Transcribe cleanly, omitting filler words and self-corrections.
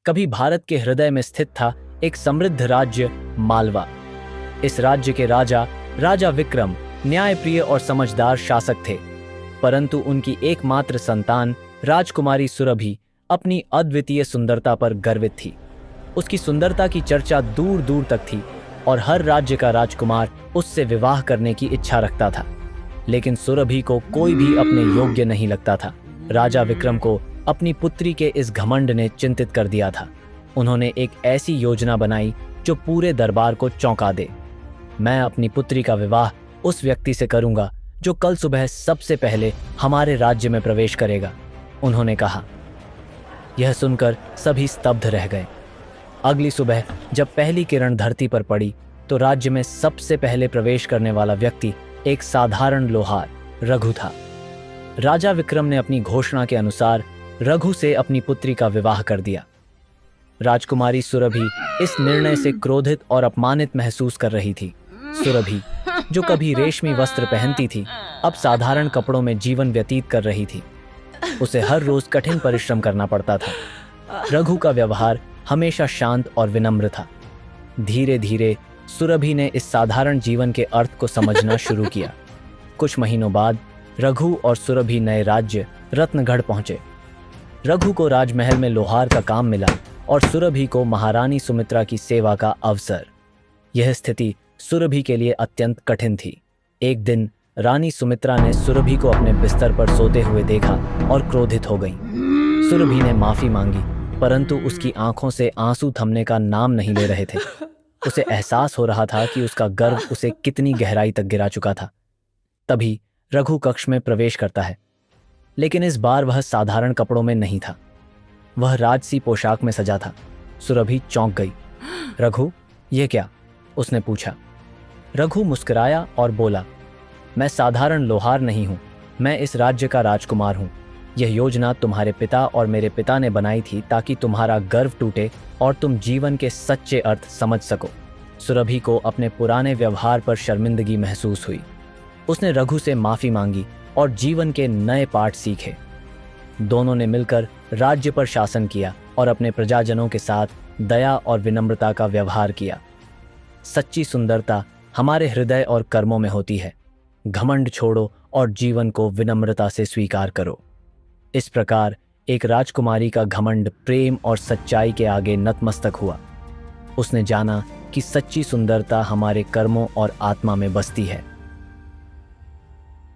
कभी भारत के हृदय में स्थित था एक समृद्ध राज्य मालवा। इस राज्य के राजा राजा विक्रम न्यायप्रिय और समझदार शासक थे, परंतु उनकी एकमात्र संतान राजकुमारी सुरभि अपनी अद्वितीय सुंदरता पर गर्वित थी। उसकी सुंदरता की चर्चा दूर दूर तक थी और हर राज्य का राजकुमार उससे विवाह करने की इच्छा रखता था, लेकिन सुरभि को कोई भी अपने योग्य नहीं लगता था। राजा विक्रम को अपनी पुत्री के इस घमंड ने चिंतित कर दिया था। उन्होंने एक ऐसी योजना बनाई जो पूरे दरबार को चौंका दे। मैं अपनी पुत्री का विवाह उस व्यक्ति से करूंगा जो कल सुबह सबसे पहले हमारे राज्य में प्रवेश करेगा, उन्होंने कहा। यह सुनकर सभी स्तब्ध रह गए। अगली सुबह जब पहली किरण धरती पर पड़ी तो राज्य में सबसे पहले प्रवेश करने वाला व्यक्ति एक साधारण लोहार रघु था। राजा विक्रम ने अपनी घोषणा के अनुसार रघु से अपनी पुत्री का विवाह कर दिया। राजकुमारी सुरभि इस निर्णय से क्रोधित और अपमानित महसूस कर रही थी। सुरभि, जो कभी रेशमी वस्त्र पहनती थी, अब साधारण कपड़ों में जीवन व्यतीत कर रही थी। उसे हर रोज कठिन परिश्रम करना पड़ता था। रघु का व्यवहार हमेशा शांत और विनम्र था। धीरे धीरे सुरभि ने इस साधारण जीवन के अर्थ को समझना शुरू किया। कुछ महीनों बाद रघु और सुरभि नए राज्य रत्नगढ़ पहुंचे। रघु को राजमहल में लोहार का काम मिला और सुरभि को महारानी सुमित्रा की सेवा का अवसर। यह स्थिति सुरभि के लिए अत्यंत कठिन थी। एक दिन रानी सुमित्रा ने सुरभि को अपने बिस्तर पर सोते हुए देखा और क्रोधित हो गई। सुरभि ने माफी मांगी, परंतु उसकी आंखों से आंसू थमने का नाम नहीं ले रहे थे। उसे एहसास हो रहा था कि उसका गर्व उसे कितनी गहराई तक गिरा चुका था। तभी रघु कक्ष में प्रवेश करता है, लेकिन इस बार वह साधारण कपड़ों में नहीं था। वह राजसी पोशाक में सजा था। सुरभि चौंक गई। रघु, ये क्या? उसने पूछा। रघु मुस्कुराया और बोला, मैं साधारण लोहार नहीं हूं, मैं इस राज्य का राजकुमार हूं। यह योजना तुम्हारे पिता और मेरे पिता ने बनाई थी ताकि तुम्हारा गर्व टूटे और तुम जीवन के सच्चे अर्थ समझ सको। सुरभि को अपने पुराने व्यवहार पर शर्मिंदगी महसूस हुई। उसने रघु से माफी मांगी और जीवन के नए पाठ सीखे। दोनों ने मिलकर राज्य पर शासन किया और अपने प्रजाजनों के साथ दया और विनम्रता का व्यवहार किया। सच्ची सुंदरता हमारे हृदय और कर्मों में होती है। घमंड छोड़ो और जीवन को विनम्रता से स्वीकार करो। इस प्रकार एक राजकुमारी का घमंड प्रेम और सच्चाई के आगे नतमस्तक हुआ। उसने जाना कि सच्ची सुंदरता हमारे कर्मों और आत्मा में बसती है।